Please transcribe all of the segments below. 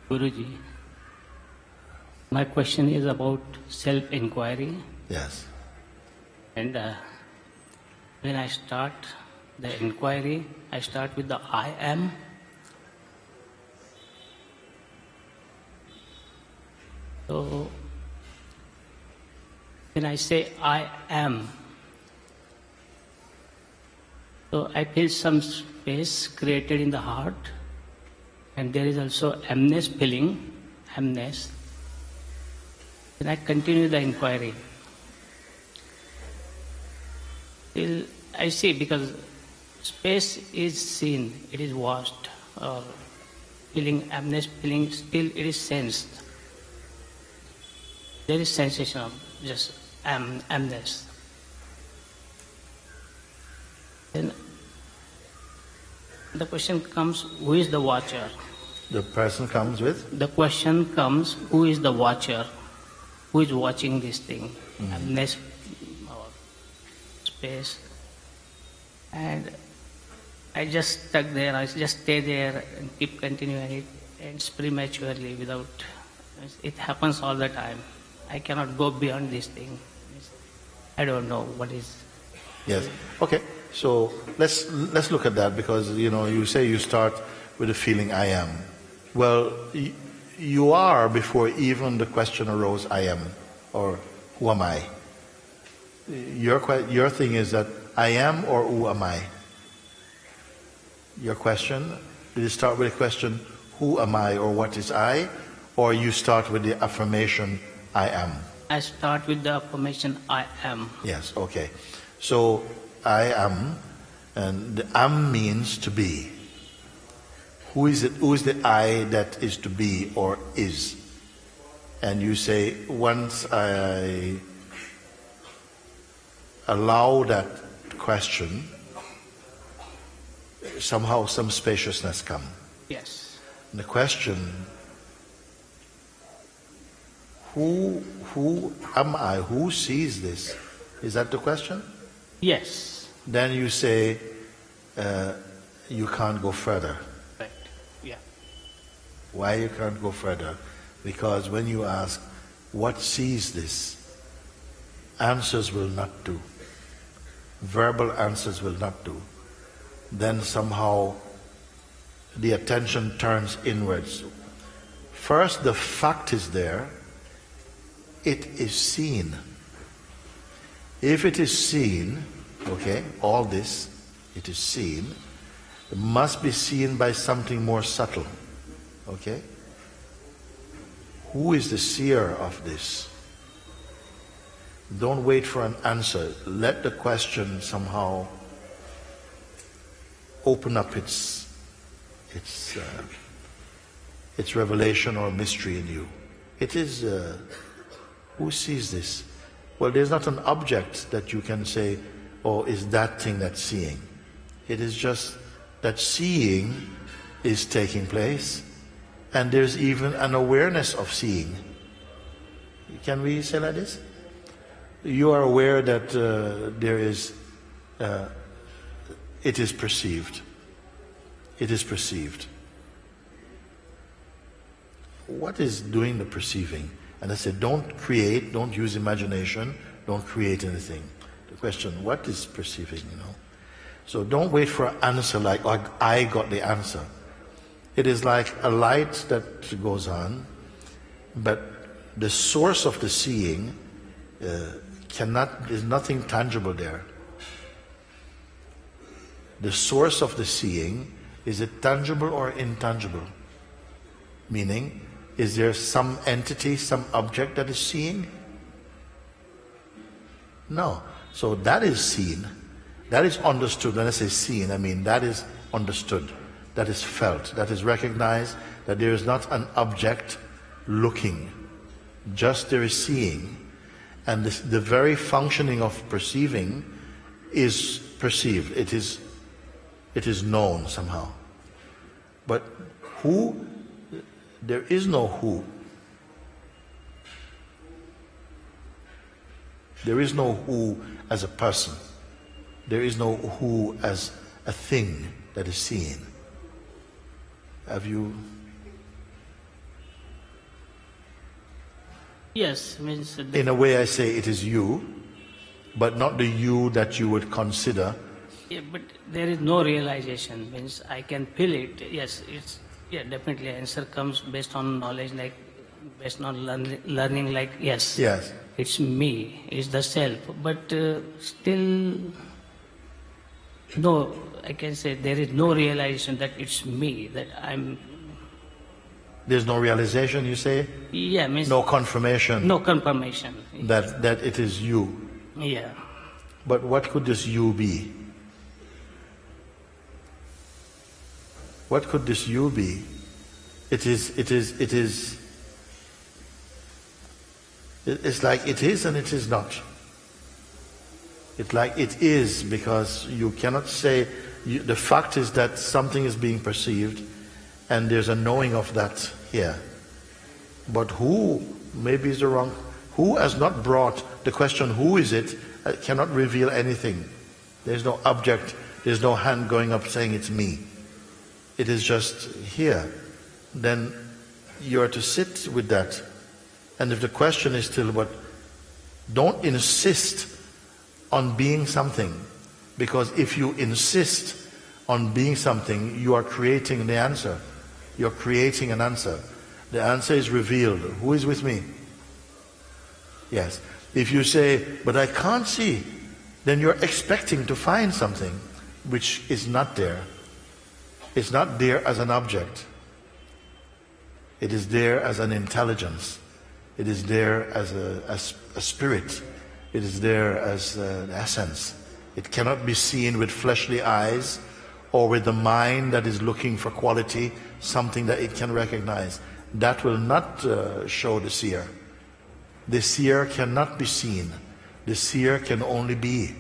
Guruji, my question is about self-inquiry. Yes. And when I start the inquiry, I start with the I am. So when I say I am, so I feel some space created in the heart, and there is also amness feeling, amness. Then I continue the inquiry. Till I see, because space is seen, it is watched, or feeling, amness feeling, still it is sensed. There is sensation of just amness. Then the question comes, who is the watcher? The person comes with? The question comes, who is the watcher? Who is watching this thing? Amness or space. And I just stuck there, I just stay there and keep continuing it, ends prematurely without, it happens all the time. I cannot go beyond this thing. I don't know what is. Yes. Okay. So let's look at that, because you say you start with the feeling I am. Well, you are before even the question arose I am, or who am I? Your thing is that I am or who am I? Your question, did you start with a question, who am I or what is I? Or you start with the affirmation I am? I start with the affirmation I am. Yes, okay. So I am, and the am means to be. Who is it? Who is the I that is to be or is? And you say, once I allow that question, somehow some spaciousness come. Yes. And the question, who am I? Who sees this? Is that the question? Yes. Then you say, you can't go further. Right. Yeah. Why you can't go further? Because when you ask, what sees this? Answers will not do. Verbal answers will not do. Then somehow the attention turns inwards. First, the fact is there. It is seen. If it is seen, okay, all this, it is seen, it must be seen by something more subtle, okay? Who is the seer of this? Don't wait for an answer. Let the question somehow open up its revelation or mystery in you. It is, who sees this? Well, there's not an object that you can say, oh, is that thing that's seeing. It is just that seeing is taking place, and there's even an awareness of seeing. Can we say like this? You are aware that there is, it is perceived. It is perceived. What is doing the perceiving? And I said, don't create, don't use imagination, don't create anything. The question, what is perceiving, So don't wait for an answer like I got the answer. It is like a light that goes on, but the source of the seeing there's nothing tangible there. The source of the seeing, is it tangible or intangible? Meaning, is there some entity, some object that is seeing? No. So that is seen. That is understood. When I say seen, I mean that is understood. That is felt. That is recognized. That there is not an object looking. Just there is seeing. And the very functioning of perceiving is perceived. It is known somehow. But who? There is no who. There is no who as a person. There is no who as a thing that is seen. Have you Yes, means In a way I say it is you, but not the you that you would consider. yeah, but there is no realization. Means I can feel it. Yes, it's definitely answer comes based on knowledge, like based on learning. Like yes, Yes. it's me, it's the self. But still, no. I can say there is no realization that it's me. That I'm. There's no realization, you say? Yeah, means No confirmation no confirmation. that it is you. Yeah. But what could this you be? What could this you be? It's like it is and it is not. It's like it is because you cannot say, the fact is that something is being perceived and there's a knowing of that here. But who, maybe is the wrong, who has not brought the question, who is it, cannot reveal anything. There's no object, there's no hand going up saying it's me. It is just here. Then you are to sit with that. And if the question is still, but don't insist on being something. Because if you insist on being something, you are creating the answer. You're creating an answer. The answer is revealed. Who is with me? Yes. If you say, but I can't see, then you're expecting to find something which is not there. It's not there as an object. It is there as an intelligence. It is there as a spirit. It is there as an essence. It cannot be seen with fleshly eyes or with the mind that is looking for quality, something that it can recognize. That will not show the seer. The seer cannot be seen. The seer can only be.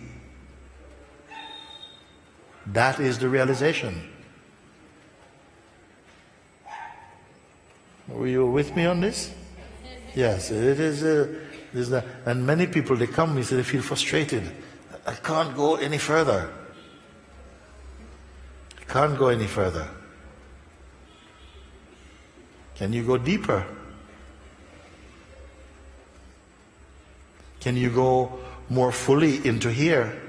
That is the realization. Were you with me on this? Yes, it is. And many people, they come, they say they feel frustrated. I can't go any further. I can't go any further. Can you go deeper? Can you go more fully into here?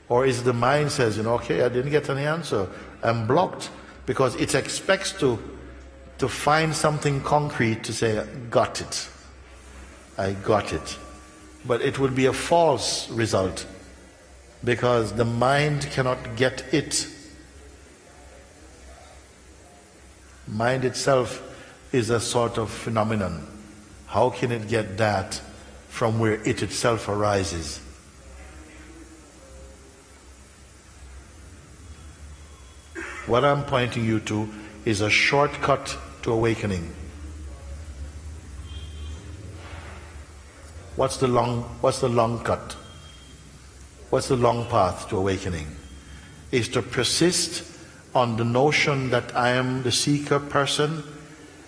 Or is the mind says, okay, I didn't get any answer. I'm blocked because it expects to find something concrete to say, got it. I got it. But it would be a false result because the mind cannot get it. Mind itself is a sort of phenomenon. How can it get that from where it itself arises? What I'm pointing you to is a shortcut to awakening. What's the long cut? What's the long path to awakening? Is to persist on the notion that I am the seeker person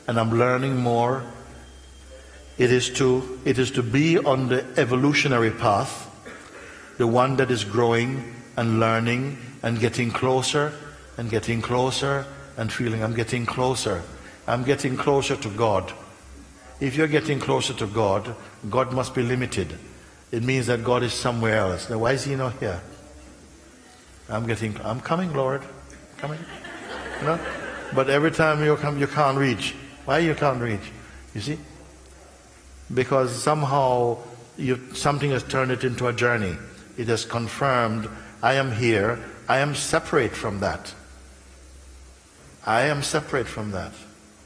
and I'm learning more. It is to be on the evolutionary path, the one that is growing and learning and getting closer and getting closer and feeling I'm getting closer. I'm getting closer to God. If you're getting closer to God, God must be limited. It means that God is somewhere else. Now why is He not here? I'm coming, Lord. Coming. But every time you come, you can't reach. Why you can't reach? You see? Because somehow something has turned it into a journey. It has confirmed, I am here. I am separate from that. I am separate from that.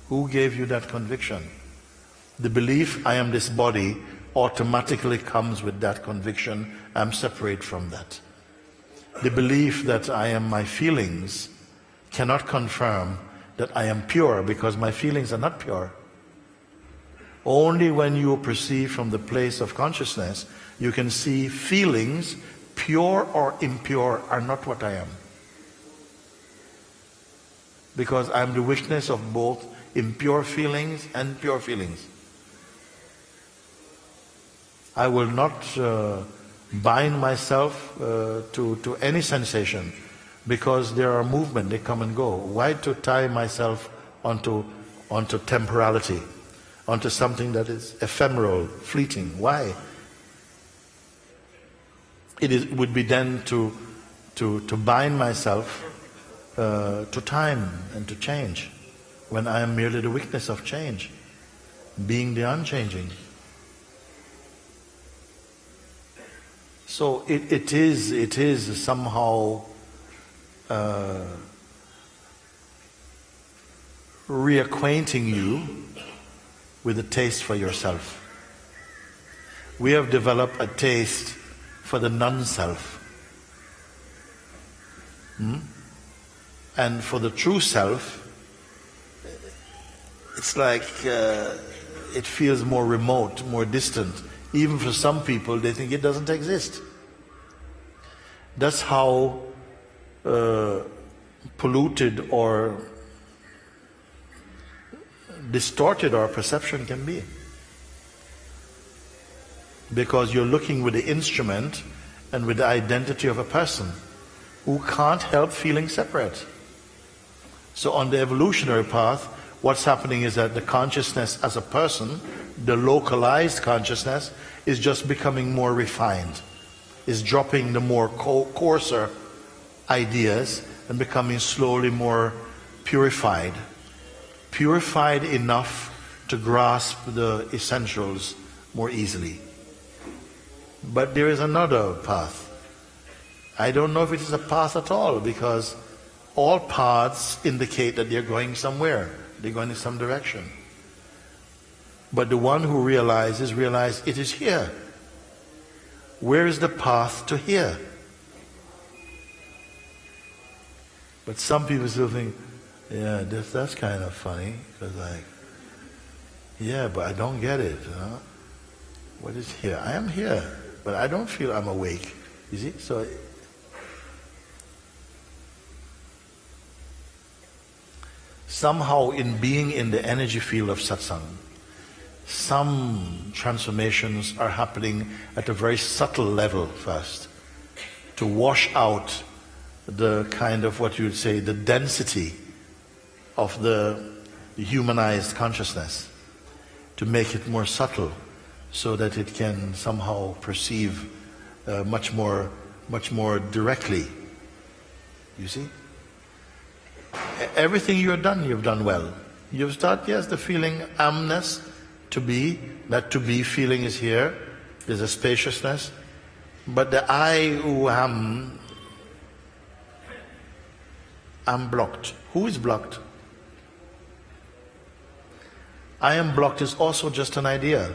Who gave you that conviction? The belief, I am this body, automatically comes with that conviction, I'm separate from that. The belief that I am my feelings cannot confirm that I am pure because my feelings are not pure. Only when you perceive from the place of consciousness, you can see feelings, pure or impure, are not what I am. Because I am the witness of both impure feelings and pure feelings. I will not bind myself to any sensation because there are movement, they come and go. Why to tie myself onto temporality? onto something that is ephemeral, fleeting. Why? It would be then to bind myself to time and to change, when I am merely the witness of change, being the unchanging. So it is somehow reacquainting you with a taste for yourself. We have developed a taste for the non-self. And for the true self, it's like it feels more remote, more distant. Even for some people, they think it doesn't exist. That's how polluted or distorted our perception can be. Because you're looking with the instrument and with the identity of a person who can't help feeling separate. So on the evolutionary path, what's happening is that the consciousness as a person, the localized consciousness, is just becoming more refined, is dropping the more coarser ideas and becoming slowly more purified. Purified enough to grasp the essentials more easily. But there is another path. I don't know if it is a path at all, because all paths indicate that they're going somewhere. They're going in some direction. But the one who realizes it is here. Where is the path to here? But some people still think, yeah, that's kind of funny, because yeah, but I don't get it. What is here? I am here, but I don't feel I'm awake. You see? So somehow in being in the energy field of satsang, some transformations are happening at a very subtle level first, to wash out the kind of what you would say, the density of the humanized consciousness, to make it more subtle, so that it can somehow perceive much more directly. You see? Everything you've done well. You've started, yes, the feeling amness, to be, that to be feeling is here, there's a spaciousness, but the I who am, I'm blocked. Who is blocked? I am blocked is also just an idea.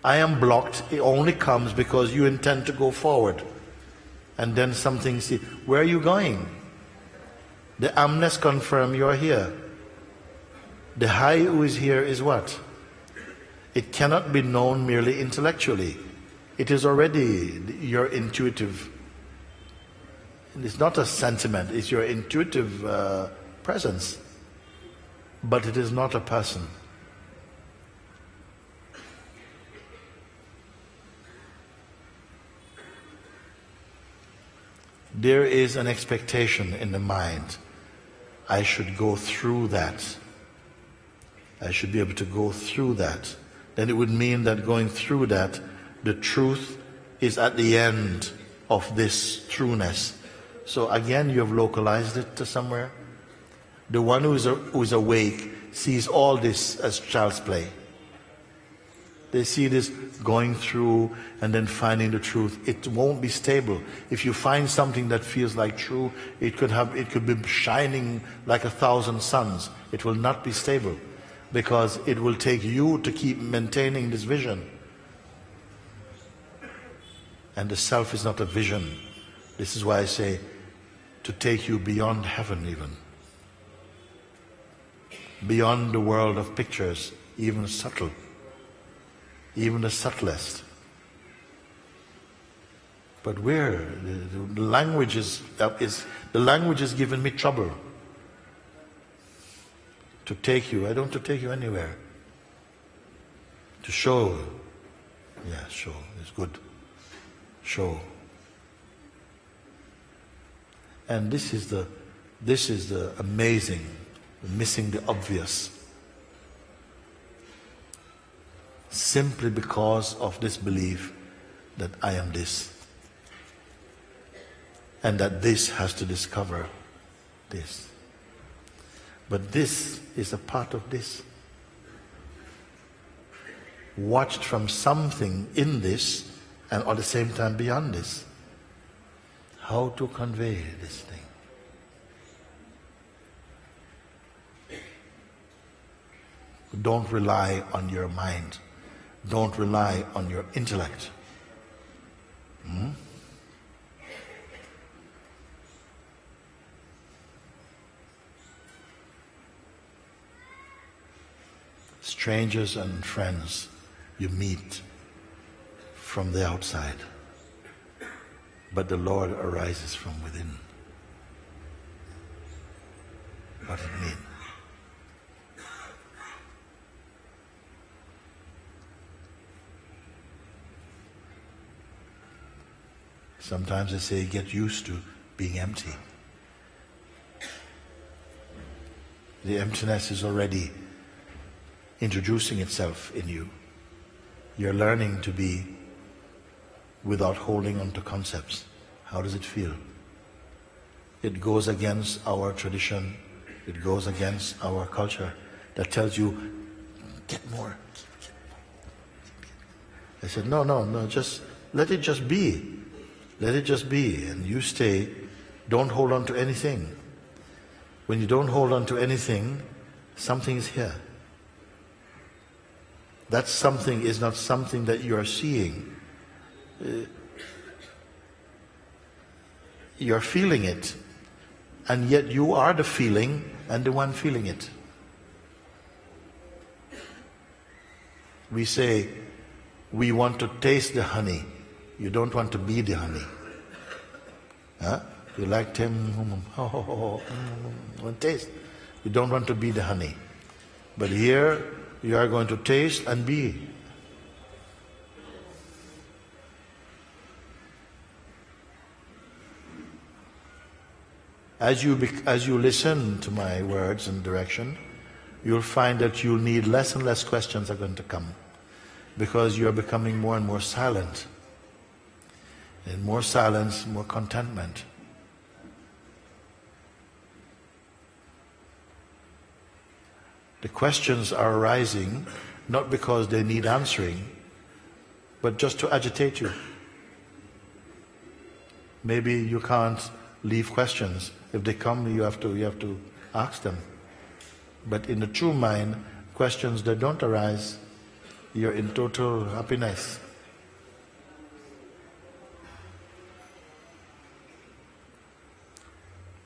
I am blocked, it only comes because you intend to go forward. And then something, see, where are you going? The amness confirm you are here. The I who is here is what? It cannot be known merely intellectually. It is already your intuitive. It's not a sentiment, it's your intuitive presence. But it is not a person. There is an expectation in the mind. I should go through that. I should be able to go through that. Then it would mean that going through that, the truth is at the end of this trueness. So again, you have localized it to somewhere. The one who is awake sees all this as child's play. They see this going through and then finding the truth. It won't be stable. If you find something that feels like true, it could be shining like 1,000 suns. It will not be stable, because it will take you to keep maintaining this vision. And the self is not a vision. This is why I say, to take you beyond heaven even. Beyond the world of pictures, even subtle. Even the subtlest. But where? The language is giving me trouble. To take you, I don't want to take you anywhere. To show. Yeah, show is good. Show. And this is the amazing, missing the obvious. simply because of this belief that I am this, and that this has to discover this. But this is a part of this, watched from something in this and at the same time beyond this. How to convey this thing? Don't rely on your mind. Don't rely on your intellect. Strangers and friends you meet from the outside, but the Lord arises from within. What does it mean? Sometimes they say get used to being empty. The emptiness is already introducing itself in you. You're learning to be without holding on to concepts. How does it feel? It goes against our tradition. It goes against our culture that tells you, get more. I said, no, just let it just be. Let it just be, and you stay. Don't hold on to anything. When you don't hold on to anything, something is here. That something is not something that you are seeing. You're feeling it, and yet you are the feeling and the one feeling it. We say, we want to taste the honey. You don't want to be the honey. Huh? You like taste. You don't want to be the honey. But here, you are going to taste and be. As you listen to my words and direction, you'll find that you'll need less and less questions are going to come, because you're becoming more and more silent. And more silence, more contentment. The questions are arising not because they need answering, but just to agitate you. Maybe you can't leave questions. If they come, you have to ask them. But in the true mind, questions that don't arise, you're in total happiness.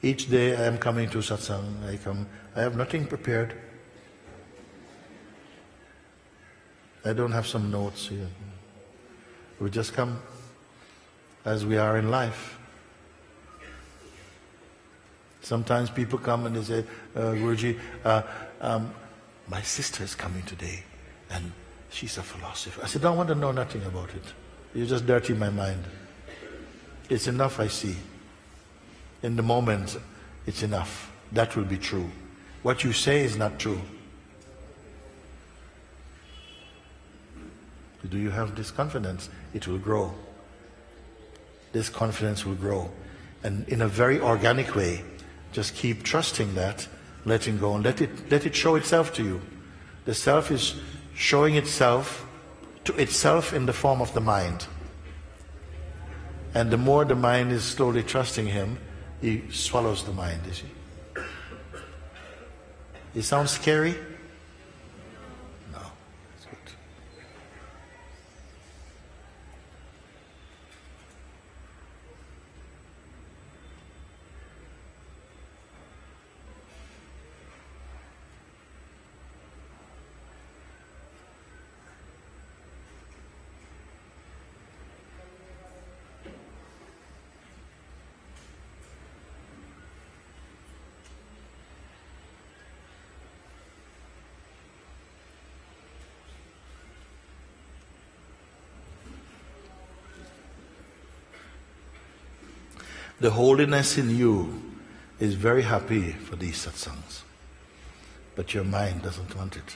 Each day I am coming to Satsang, I have nothing prepared. I don't have some notes here. We just come as we are in life. Sometimes people come and they say, Guruji, my sister is coming today and she's a philosopher. I said, don't want to know nothing about it. You just dirty my mind. It's enough I see. In the moment, it's enough. That will be true. What you say is not true. Do you have this confidence? It will grow. This confidence will grow. And in a very organic way, just keep trusting that, letting go, and let it show itself to you. The self is showing itself to itself in the form of the mind. And the more the mind is slowly trusting him, he swallows the mind, you see. It sounds scary? No, it's good. The holiness in you is very happy for these satsangs, but your mind doesn't want it.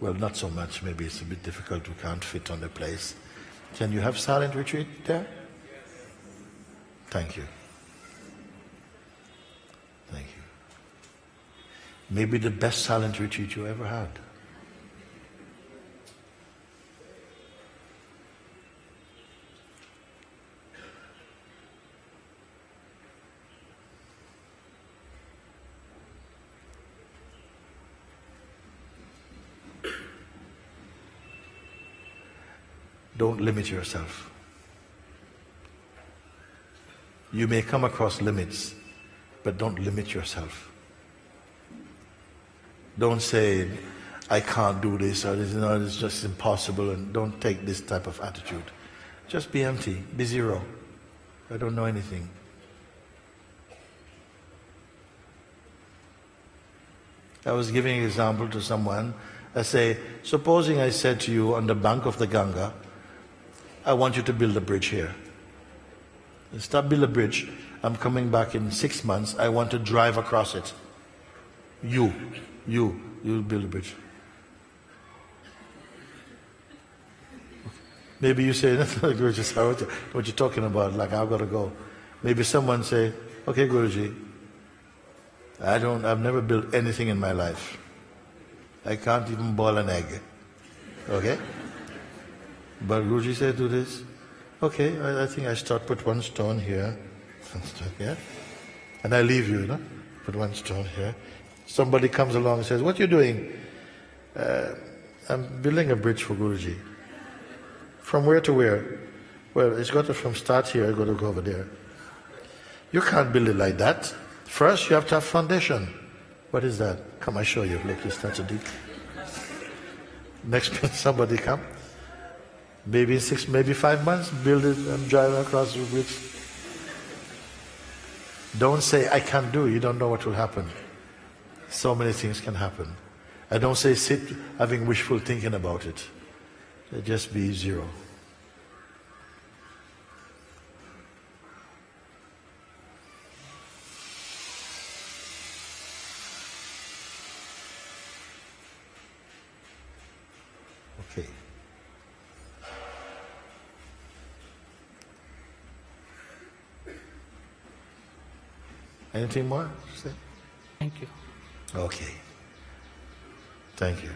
Well, not so much. Maybe it's a bit difficult. We can't fit on the place. Can you have silent retreat there? Thank you. Thank you. Maybe the best silent retreat you ever had. Don't limit yourself. You may come across limits, but don't limit yourself. Don't say, I can't do this, or this, it's just impossible, and don't take this type of attitude. Just be empty, be zero. I don't know anything. I was giving an example to someone. I say, supposing I said to you on the bank of the Ganga, I want you to build a bridge here. Stop build a bridge. I'm coming back in 6 months. I want to drive across it. You build a bridge. Maybe you say, Guruji, what you talking about? Like, I've got to go. Maybe someone say, okay, Guruji, I've never built anything in my life. I can't even boil an egg. Okay? But Guruji said, do this. Okay, I think I start, put one stone here. Yeah? And I leave you, put one stone here. Somebody comes along and says, what are you doing? I'm building a bridge for Guruji. From where to where? Well, it's got to from start here, got to go over there. You can't build it like that. First, you have to have foundation. What is that? Come, I show you. Look, you start to dig. Next minute, somebody come. Maybe 6, maybe 5 months, build it and drive across the bridge. Don't say, I can't do it. You don't know what will happen. So many things can happen. I don't say sit having wishful thinking about it. Just be zero. Okay. Anything more to say? Thank you. Okay. Thank you.